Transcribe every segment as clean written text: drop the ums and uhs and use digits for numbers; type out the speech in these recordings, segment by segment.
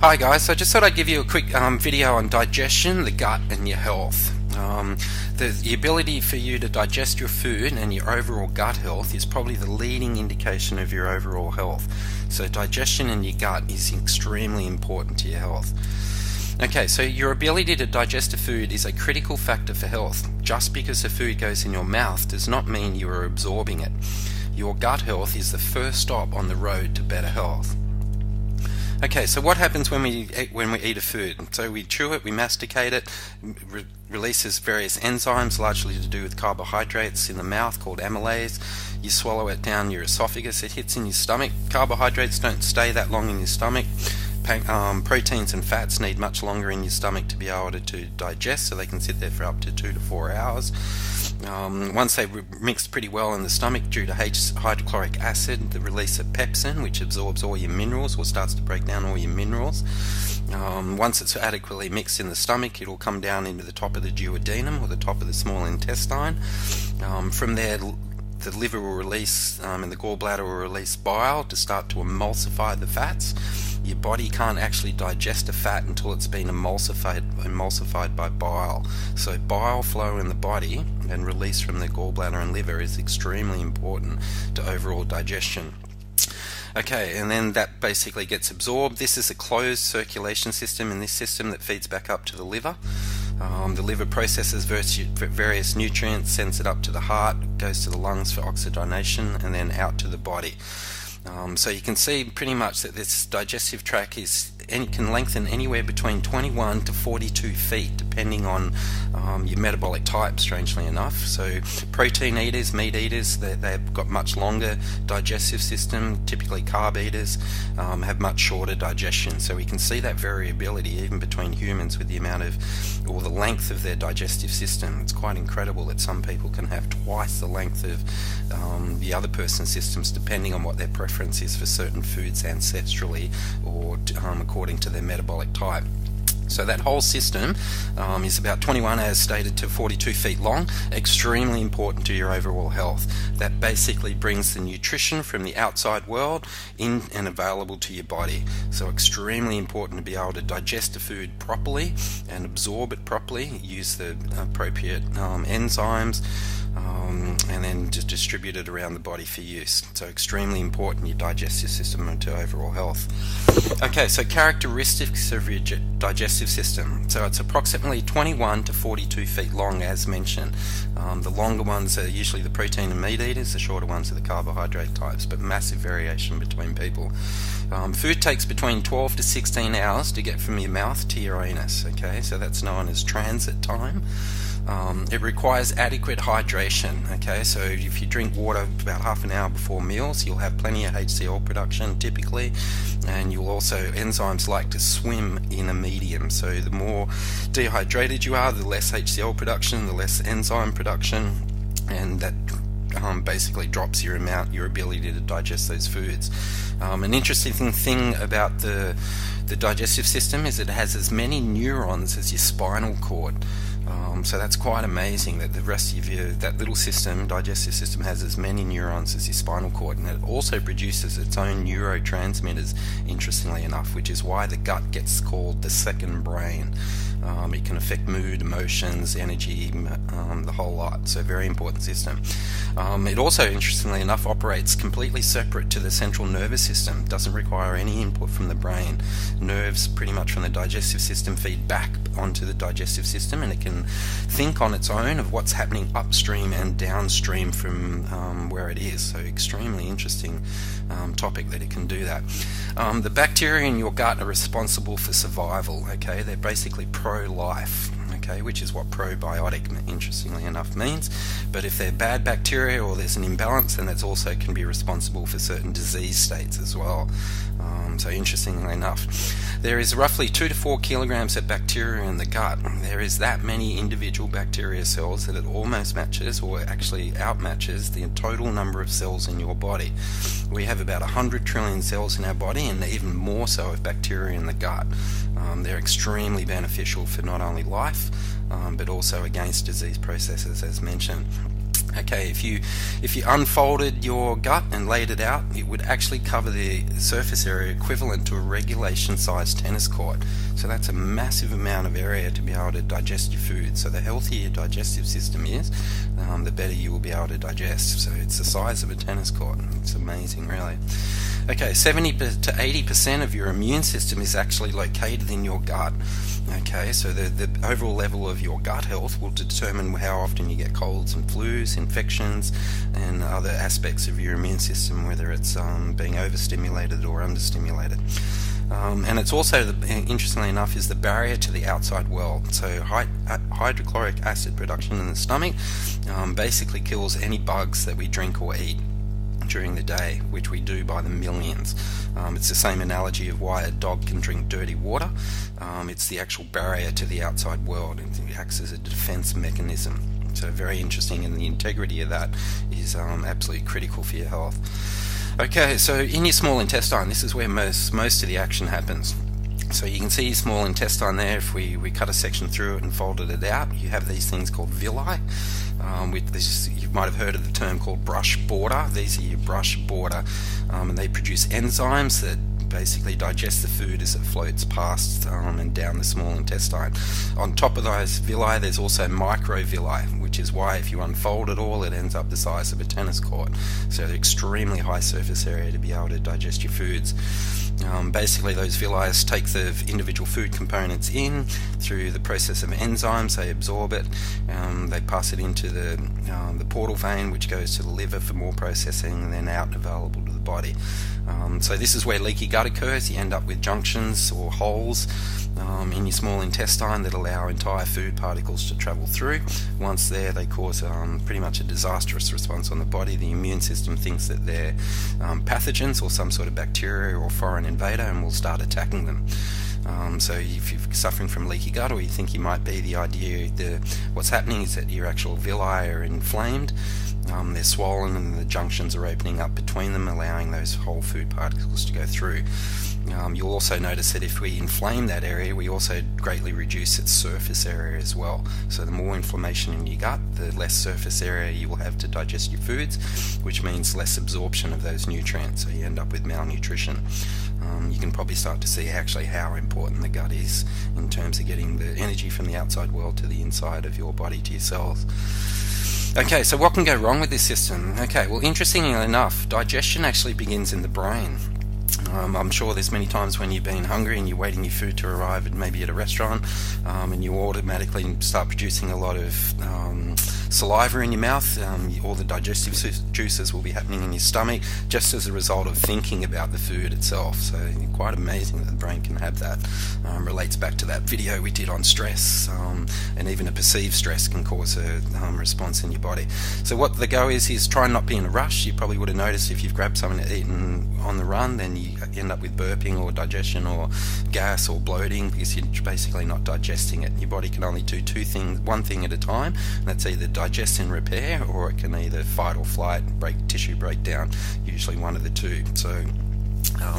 Hi guys, so I just thought I'd give you a quick video on digestion, the gut and your health. The ability for you to digest your food and your overall gut health is probably the leading indication of your overall health. So digestion in your gut is extremely important to your health. Okay, so your ability to digest a food is a critical factor for health. Just because the food goes in your mouth does not mean you are absorbing it. Your gut health is the first stop on the road to better health. Okay, so what happens when we eat a food? So we chew it, we masticate it, releases various enzymes, largely to do with carbohydrates in the mouth called amylase. You swallow it down your esophagus, it hits in your stomach. Carbohydrates don't stay that long in your stomach. Proteins and fats need much longer in your stomach to be able to digest, so they can sit there for up to 2 to 4 hours. Once they've mixed pretty well in the stomach due to hydrochloric acid, the release of pepsin, which absorbs all your minerals or starts to break down all your minerals. Once it's adequately mixed in the stomach, it'll come down into the top of the duodenum or the top of the small intestine. From there, the liver will release and the gallbladder will release bile to start to emulsify the fats. Your body can't actually digest a fat until it's been emulsified by bile. So bile flow in the body and release from the gallbladder and liver is extremely important to overall digestion. Okay, and then that basically gets absorbed. This is a closed circulation system in this system that feeds back up to the liver. The liver processes various nutrients, sends it up to the heart, goes to the lungs for oxygenation, and then out to the body. So you can see pretty much that this digestive tract can lengthen anywhere between 21 to 42 feet, depending on your metabolic type, strangely enough. So protein eaters, meat eaters, they've got much longer digestive system. Typically carb eaters have much shorter digestion. So we can see that variability even between humans with the amount of, or the length of their digestive system. It's quite incredible that some people can have twice the length of the other person's systems, depending on what their preference is for certain foods ancestrally or according to their metabolic type. So that whole system is about 21, as stated, to 42 feet long, extremely important to your overall health. That basically brings the nutrition from the outside world in and available to your body. So extremely important to be able to digest the food properly and absorb it properly, use the appropriate enzymes, and then just distribute it around the body for use. So extremely important, your digestive system and to overall health. Okay, so characteristics of your digestive system. So it's approximately 21 to 42 feet long, as mentioned. The longer ones are usually the protein and meat eaters, the shorter ones are the carbohydrate types, but massive variation between people. Food takes between 12 to 16 hours to get from your mouth to your anus, okay, so that's known as transit time. It requires adequate hydration, okay, so if you drink water about half an hour before meals, you'll have plenty of HCl production typically, and you'll also, enzymes like to swim in a medium, so the more dehydrated you are, the less HCl production, the less enzyme production, and that basically drops your ability to digest those foods. An interesting thing about the digestive system is it has as many neurons as your spinal cord. So that's quite amazing that the rest of that little system, digestive system, has as many neurons as your spinal cord, and it also produces its own neurotransmitters, interestingly enough, which is why the gut gets called the second brain. It can affect mood, emotions, energy, the whole lot. So very important system. It also, interestingly enough, operates completely separate to the central nervous system. Doesn't require any input from the brain. Nerves pretty much from the digestive system feed back onto the digestive system, and it can think on its own of what's happening upstream and downstream from where it is. So extremely interesting topic that it can do that. The bacteria in your gut are responsible for survival, okay? They're basically pro-life, okay, which is what probiotic, interestingly enough, means. But if they're bad bacteria or there's an imbalance, then that's also can be responsible for certain disease states as well. So interestingly enough, there is roughly 2 to 4 kilograms of bacteria in the gut. There is that many individual bacteria cells that it almost matches, or actually outmatches, the total number of cells in your body. We have about 100 trillion cells in our body, and even more so of bacteria in the gut. They're extremely beneficial for not only life, but also against disease processes, as mentioned. Okay, if you unfolded your gut and laid it out, it would actually cover the surface area equivalent to a regulation-sized tennis court. So that's a massive amount of area to be able to digest your food. So the healthier your digestive system is, the better you will be able to digest. So it's the size of a tennis court. It's amazing, really. Okay, 70 to 80% of your immune system is actually located in your gut. Okay, so the overall level of your gut health will determine how often you get colds and flus, infections, and other aspects of your immune system, whether it's being overstimulated or understimulated. And it's also, interestingly enough, is the barrier to the outside world. So hydrochloric acid production in the stomach basically kills any bugs that we drink or eat during the day, which we do by the millions. It's the same analogy of why a dog can drink dirty water. It's the actual barrier to the outside world. It acts as a defense mechanism. So very interesting, and the integrity of that is absolutely critical for your health. Okay, so in your small intestine, this is where most of the action happens. So you can see your small intestine there. If we cut a section through it and folded it out, you have these things called villi. With this, you might have heard of the term called brush border. These are your brush border, and they produce enzymes that basically digest the food as it floats past and down the small intestine. On top of those villi, there's also microvilli, which is why if you unfold it all, it ends up the size of a tennis court. So extremely high surface area to be able to digest your foods. Basically, those villi take the individual food components in through the process of enzymes. They absorb it, they pass it into the portal vein, which goes to the liver for more processing, and then out and available to the body. So this is where leaky gut occurs. You end up with junctions or holes in your small intestine that allow entire food particles to travel through. Once there, they cause pretty much a disastrous response on the body. The immune system thinks that they're pathogens or some sort of bacteria or foreign invader, and will start attacking them. So if you're suffering from leaky gut, or you think you might be, what's happening is that your actual villi are inflamed. They're swollen, and the junctions are opening up between them, allowing those whole food particles to go through. You'll also notice that if we inflame that area, we also greatly reduce its surface area as well. So the more inflammation in your gut, the less surface area you will have to digest your foods, which means less absorption of those nutrients. So you end up with malnutrition. You can probably start to see actually how important the gut is in terms of getting the energy from the outside world to the inside of your body, to your cells. Okay, so what can go wrong with this system? Okay, well, interestingly enough, digestion actually begins in the brain. I'm sure there's many times when you've been hungry and you're waiting your food to arrive maybe at a restaurant, and you automatically start producing a lot of saliva in your mouth. All the digestive juices will be happening in your stomach just as a result of thinking about the food itself. So quite amazing that the brain can have that. Relates back to that video we did on stress, and even a perceived stress can cause a response in your body. So what the go is try and not be in a rush. You probably would have noticed if you've grabbed something to eat on the run, then you end up with burping or digestion or gas or bloating, because you're basically not digesting it. Your body can only do one thing at a time, and that's either digest and repair, or it can either fight or flight, tissue breakdown, usually one of the two. So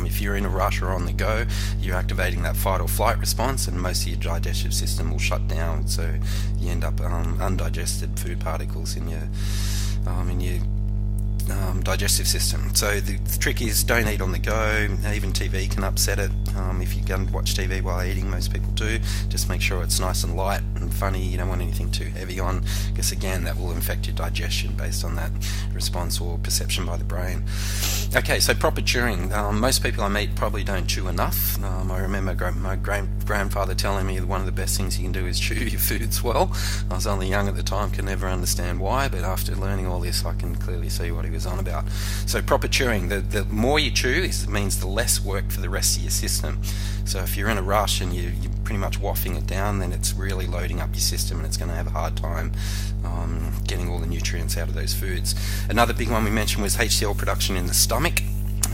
if you're in a rush or on the go, you're activating that fight or flight response, and most of your digestive system will shut down. So you end up undigested food particles in your digestive system. So the trick is don't eat on the go. Even TV can upset it. If you go and watch TV while eating, most people do, just make sure it's nice and light and funny. You don't want anything too heavy on, because again that will affect your digestion based on that response or perception by the brain. Okay, so proper chewing. Most people I meet probably don't chew enough. I remember my grandfather telling me that one of the best things you can do is chew your foods well. I was only young at the time, could never understand why, but after learning all this I can clearly see what he was on about. So proper chewing, the more you chew means the less work for the rest of your system. So if you're in a rush and you're pretty much wafting it down, then it's really loading up your system, and it's going to have a hard time getting all the nutrients out of those foods. Another big one we mentioned was HCl production in the stomach.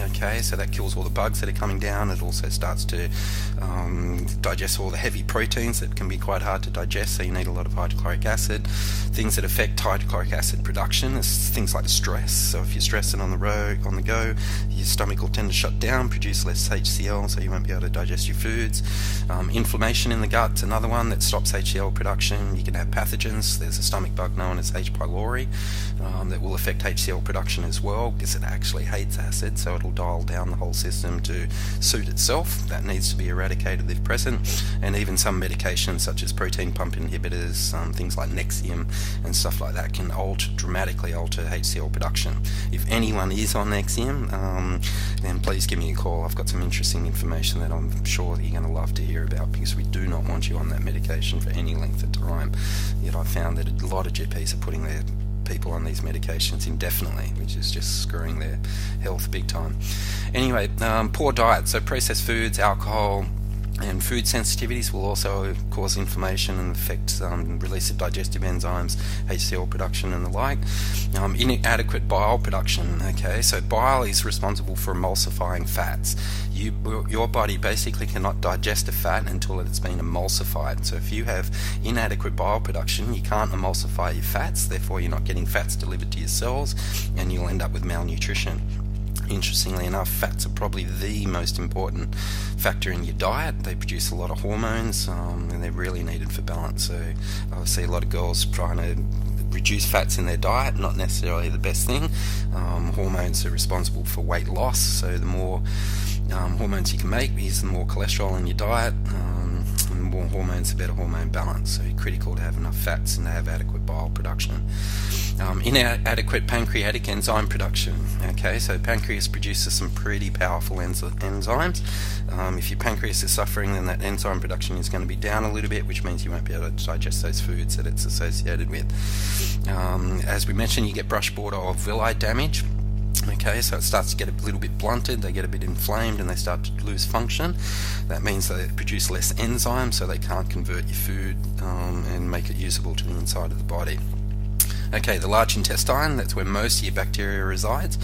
Okay, so that kills all the bugs that are coming down. It also starts to digest all the heavy proteins that can be quite hard to digest, so you need a lot of hydrochloric acid. Things that affect hydrochloric acid production is things like stress. So if you're stressing on the go, your stomach will tend to shut down, produce less HCl, so you won't be able to digest your foods. Inflammation in the gut's another one that stops HCl production. You can have pathogens. There's a stomach bug known as H. pylori that will affect HCl production as well, because it actually hates acid, so it'll dial down the whole system to suit itself. That needs to be eradicated if present. And even some medications such as protein pump inhibitors, things like Nexium and stuff like that, can dramatically alter HCl production. If anyone is on Nexium, then please give me a call. I've got some interesting information that I'm sure that you're going to love to hear about, because we do not want you on that medication for any length of time. Yet I've found that a lot of GPs are putting their people on these medications indefinitely, which is just screwing their health big time. Anyway, poor diet, so processed foods, alcohol, and food sensitivities will also cause inflammation and affect release of digestive enzymes, HCl production and the like. Inadequate bile production. Okay, so bile is responsible for emulsifying fats. Your body basically cannot digest a fat until it's been emulsified. So if you have inadequate bile production, you can't emulsify your fats, therefore you're not getting fats delivered to your cells, and you'll end up with malnutrition. Interestingly enough, fats are probably the most important factor in your diet. They produce a lot of hormones, and they're really needed for balance. So I see a lot of girls trying to reduce fats in their diet, not necessarily the best thing. Hormones are responsible for weight loss, so the more hormones you can make is the more cholesterol in your diet. And the more hormones, the better hormone balance. So it's critical to have enough fats and to have adequate bile production. Inadequate pancreatic enzyme production. Okay, so pancreas produces some pretty powerful enzymes. If your pancreas is suffering, then that enzyme production is going to be down a little bit, which means you won't be able to digest those foods that it's associated with. As we mentioned, you get brush border or villi damage. Okay, so it starts to get a little bit blunted, they get a bit inflamed, and they start to lose function. That means they produce less enzymes, so they can't convert your food and make it usable to the inside of the body. Okay, the large intestine, that's where most of your bacteria resides.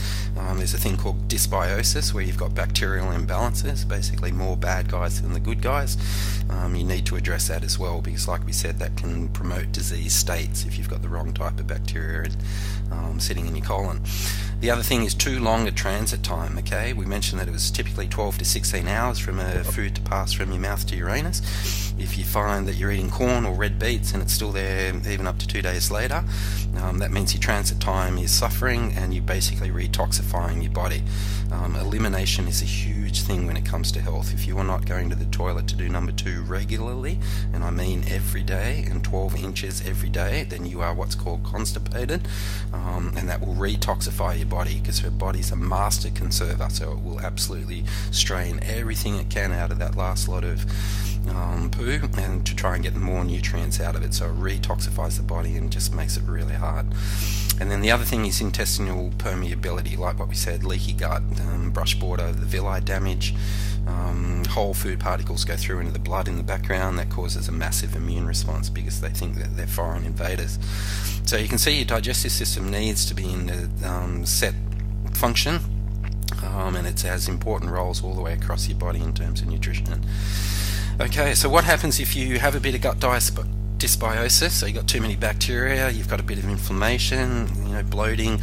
There's a thing called dysbiosis, where you've got bacterial imbalances, basically more bad guys than the good guys. You need to address that as well, because like we said, that can promote disease states if you've got the wrong type of bacteria sitting in your colon. The other thing is too long a transit time. Okay, we mentioned that it was typically 12 to 16 hours from a food to pass from your mouth to your anus. If you find that you're eating corn or red beets and it's still there even up to 2 days later, that means your transit time is suffering and you're basically retoxifying your body. Elimination is a huge thing when it comes to health. If you are not going to the toilet to do number 2 regularly, and I mean every day, and 12 inches every day, then you are what's called constipated, and that will retoxify your body, because your body's a master conserver, so it will absolutely strain everything it can out of that last lot of poo, and to try and get more nutrients out of it. So it retoxifies the body and just makes it really hard. And then the other thing is intestinal permeability, like what we said, leaky gut, brush border, the villi damage. Whole food particles go through into the blood in the background. That causes a massive immune response because they think that they're foreign invaders. So you can see your digestive system needs to be in a set function, and it has important roles all the way across your body in terms of nutrition. Okay, so what happens if you have a bit of gut dysbiosis? So you've got too many bacteria, you've got a bit of inflammation, bloating,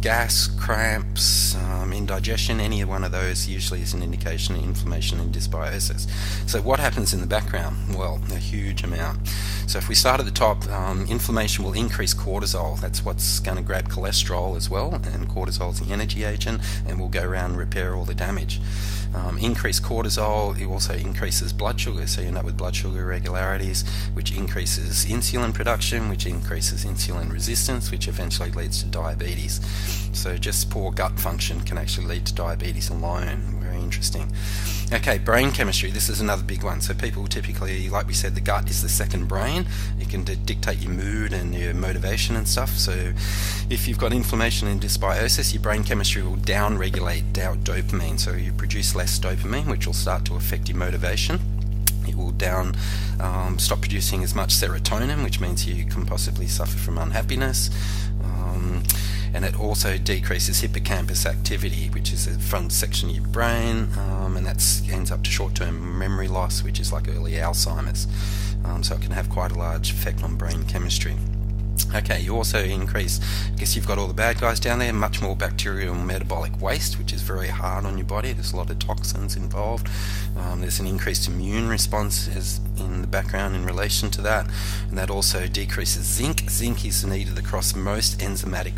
gas, cramps, indigestion. Any one of those usually is an indication of inflammation and dysbiosis. So what happens in the background? Well, a huge amount. So if we start at the top, inflammation will increase cortisol. That's what's going to grab cholesterol as well, and cortisol is the energy agent, and will go around and repair all the damage. Increased cortisol, it also increases blood sugar, so you end up with blood sugar irregularities, which increases insulin production, which increases insulin resistance, which eventually leads to diabetes. So just poor gut function can actually lead to diabetes alone. Very interesting. Okay, brain chemistry, this is another big one. So people typically, like we said, the gut is the second brain. It can dictate your mood and your motivation and stuff. So if you've got inflammation and dysbiosis, your brain chemistry will down-regulate dopamine. So you produce less dopamine, which will start to affect your motivation. It will stop producing as much serotonin, which means you can possibly suffer from unhappiness. And it also decreases hippocampus activity, which is the front section of your brain, and that ends up to short-term memory loss, which is like early Alzheimer's. So it can have quite a large effect on brain chemistry. Okay, you also increase, I guess you've got all the bad guys down there, much more bacterial metabolic waste, which is very hard on your body. There's a lot of toxins involved. There's an increased immune response in the background in relation to that, and that also decreases zinc. Zinc is needed across most enzymatic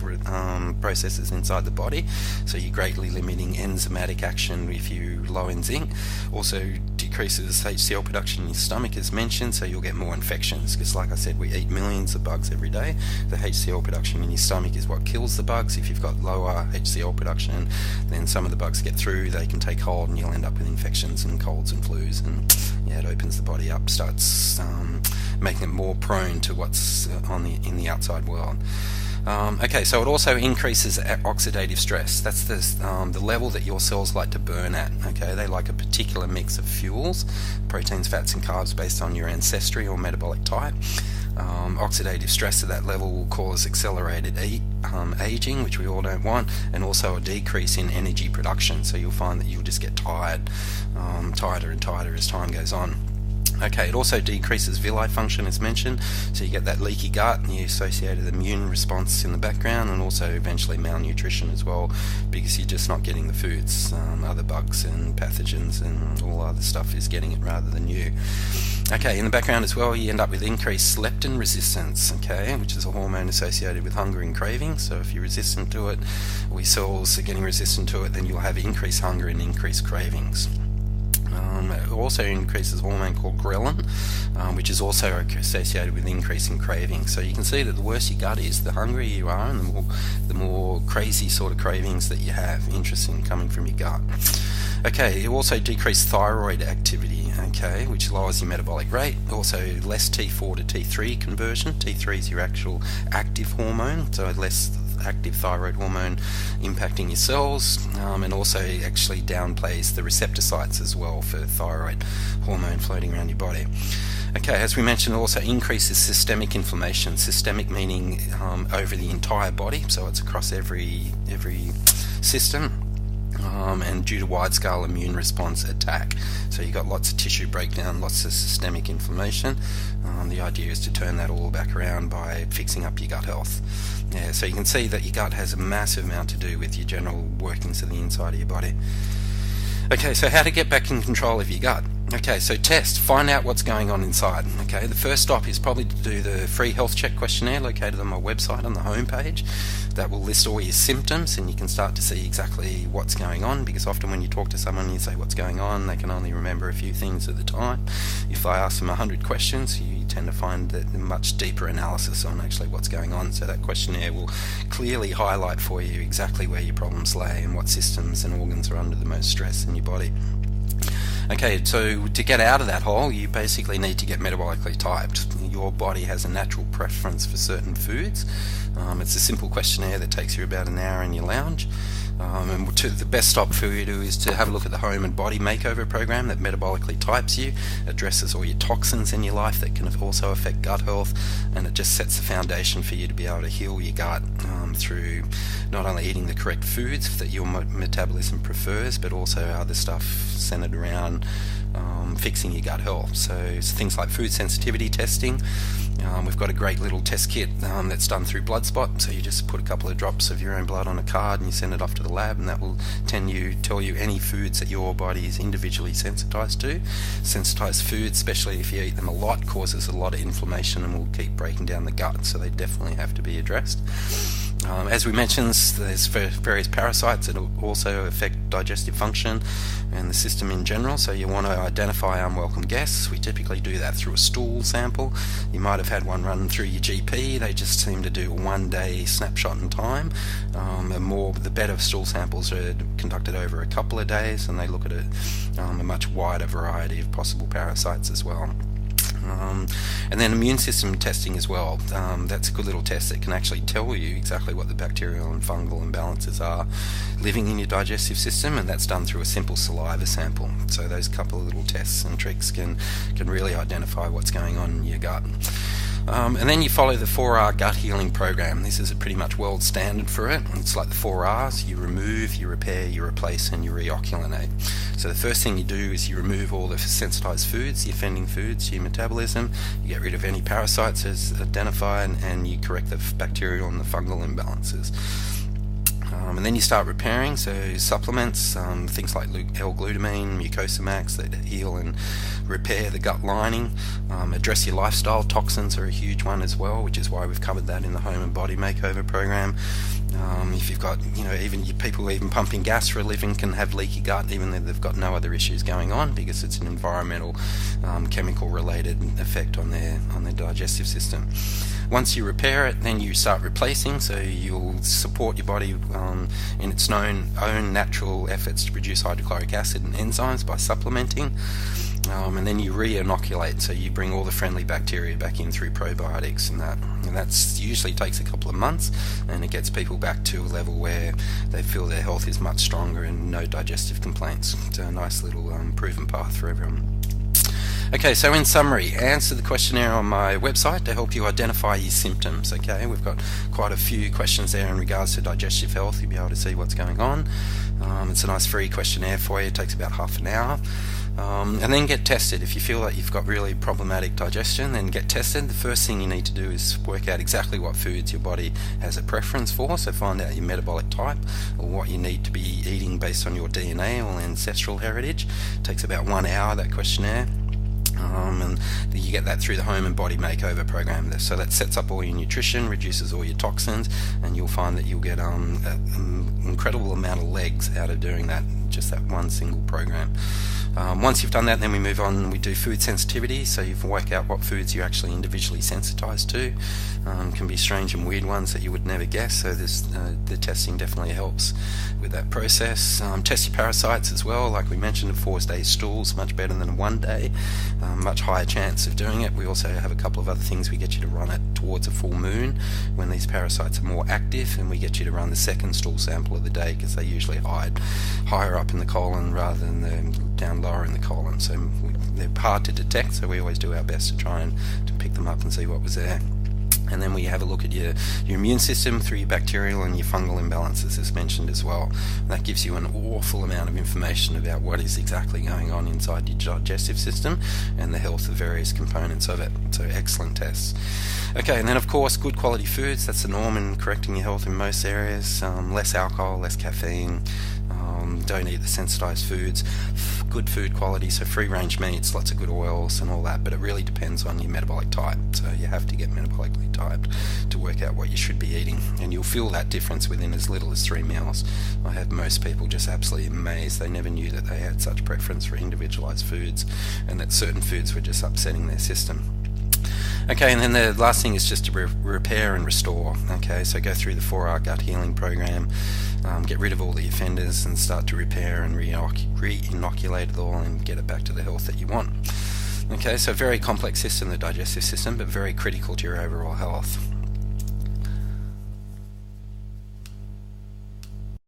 processes inside the body, so you're greatly limiting enzymatic action if you're low in zinc. Also decreases HCl production in your stomach, as mentioned, so you'll get more infections, because like I said, we eat millions of bugs every day. The HCl production in your stomach is what kills the bugs. If you've got lower HCl production, then some of the bugs get through, they can take hold, and you'll end up with infections and colds and flus, and yeah, it opens the body up, starts making it more prone to what's in the outside world. Okay, so it also increases oxidative stress. That's the level that your cells like to burn at. Okay, they like a particular mix of fuels, proteins, fats, and carbs based on your ancestry or metabolic type. Oxidative stress at that level will cause accelerated aging, which we all don't want, and also a decrease in energy production. So you'll find that you'll just get tired, tighter and tighter as time goes on. Okay, it also decreases villi function, as mentioned, so you get that leaky gut and the associated immune response in the background, and also eventually malnutrition as well, because you're just not getting the foods. Other bugs and pathogens and all other stuff is getting it rather than you. Okay, in the background as well, you end up with increased leptin resistance, okay, which is a hormone associated with hunger and craving. So if you're resistant to it, or your cells are getting resistant to it, then you'll have increased hunger and increased cravings. It also increases a hormone called ghrelin, which is also associated with increasing cravings. So you can see that the worse your gut is, the hungrier you are, and the more crazy sort of cravings that you have, interesting, coming from your gut. Okay, it also decreases thyroid activity, okay, which lowers your metabolic rate. Also less T4 to T3 conversion. T3 is your actual active hormone, so less active thyroid hormone impacting your cells, and also actually downplays the receptor sites as well for thyroid hormone floating around your body. Okay, as we mentioned, it also increases systemic inflammation. Systemic meaning over the entire body, so it's across every system. And due to wide-scale immune response attack. So you've got lots of tissue breakdown, lots of systemic inflammation. The idea is to turn that all back around by fixing up your gut health. Yeah, so you can see that your gut has a massive amount to do with your general workings of the inside of your body. Okay, so how to get back in control of your gut? Okay, so find out what's going on inside. Okay, the first stop is probably to do the free health check questionnaire located on my website on the home page. That will list all your symptoms, and you can start to see exactly what's going on, because often when you talk to someone and you say what's going on, they can only remember a few things at the time. If I ask them 100 questions, you tend to find that a much deeper analysis on actually what's going on. So that questionnaire will clearly highlight for you exactly where your problems lay and what systems and organs are under the most stress in your body. Okay, so to get out of that hole, you basically need to get metabolically typed. Your body has a natural preference for certain foods. It's a simple questionnaire that takes you about an hour in your lounge. And the best stop for you to is to have a look at the Home and Body Makeover program that metabolically types you, addresses all your toxins in your life that can also affect gut health, and it just sets the foundation for you to be able to heal your gut through not only eating the correct foods that your metabolism prefers, but also other stuff centered around fixing your gut health. So it's things like food sensitivity testing. We've got a great little test kit that's done through BloodSpot, so you just put a couple of drops of your own blood on a card and you send it off to the lab, and that will tell you any foods that your body is individually sensitized to. Sensitized foods, especially if you eat them a lot, causes a lot of inflammation and will keep breaking down the gut, so they definitely have to be addressed. As we mentioned, there's various parasites that also affect digestive function and the system in general, so you want to identify unwelcome guests. We typically do that through a stool sample. You might have had one run through your GP. They just seem to do a one-day snapshot in time. The better stool samples are conducted over a couple of days, and they look at a much wider variety of possible parasites as well. And then immune system testing as well. That's a good little test that can actually tell you exactly what the bacterial and fungal imbalances are living in your digestive system, and that's done through a simple saliva sample. So those couple of little tests and tricks can really identify what's going on in your gut. And then you follow the 4R gut healing program. This is a pretty much world standard for it. It's like the 4Rs: you remove, you repair, you replace, and you reoculinate. So the first thing you do is you remove all the sensitized foods, the offending foods to your metabolism. You get rid of any parasites as identified, and you correct the bacterial and the fungal imbalances. And then you start repairing, so supplements, things like L-glutamine, mucosamax that heal and repair the gut lining. Address your lifestyle. Toxins are a huge one as well, which is why we've covered that in the home and body makeover program. If you've got, even people even pumping gas for a living can have leaky gut, even though they've got no other issues going on, because it's an environmental, chemical-related effect on their digestive system. Once you repair it, then you start replacing, so you'll support your body in its own natural efforts to produce hydrochloric acid and enzymes by supplementing. And then you re-inoculate, so you bring all the friendly bacteria back in through probiotics, and that's usually takes a couple of months, and it gets people back to a level where they feel their health is much stronger and no digestive complaints. It's a nice little proven path for everyone. Okay, so in summary, answer the questionnaire on my website to help you identify your symptoms. Okay, we've got quite a few questions there in regards to digestive health. You'll be able to see what's going on. It's a nice free questionnaire for you. It takes about half an hour. And then get tested. If you feel that you've got really problematic digestion, then get tested. The first thing you need to do is work out exactly what foods your body has a preference for. So find out your metabolic type, or what you need to be eating based on your DNA or ancestral heritage. It takes about 1 hour, that questionnaire. And you get that through the home and body makeover program. So that sets up all your nutrition, reduces all your toxins, and you'll find that you'll get an incredible amount of legs out of doing that, just that one single program. Once you've done that, then we move on and we do food sensitivity, so you can work out what foods you're actually individually sensitized to. Can be strange and weird ones that you would never guess, so the testing definitely helps with that process. Test your parasites as well, like we mentioned, a 4-day stools, much better than a 1 day, much higher chance of doing it. We also have a couple of other things. We get you to run it towards a full moon when these parasites are more active, and we get you to run the second stool sample of the day, because they usually hide higher up in the colon rather than down lower in the colon, so they're hard to detect, so we always do our best to try and to pick them up and see what was there. And then we have a look at your immune system through your bacterial and your fungal imbalances, as mentioned as well. And that gives you an awful amount of information about what is exactly going on inside your digestive system and the health of various components of it. So excellent tests. Okay, and then of course good quality foods. That's the norm in correcting your health in most areas. Less alcohol, less caffeine. Don't eat the sensitized foods. Good food quality, so free range meats, lots of good oils and all that, but it really depends on your metabolic type, so you have to get metabolically typed to work out what you should be eating, and you'll feel that difference within as little as 3 meals. I have most people just absolutely amazed. They never knew that they had such preference for individualized foods, and that certain foods were just upsetting their system. Okay, and then the last thing is just to repair and restore. Okay, so go through the 4R gut healing program, get rid of all the offenders and start to repair and re-inoculate it all and get it back to the health that you want. Okay, so very complex system, the digestive system, but very critical to your overall health.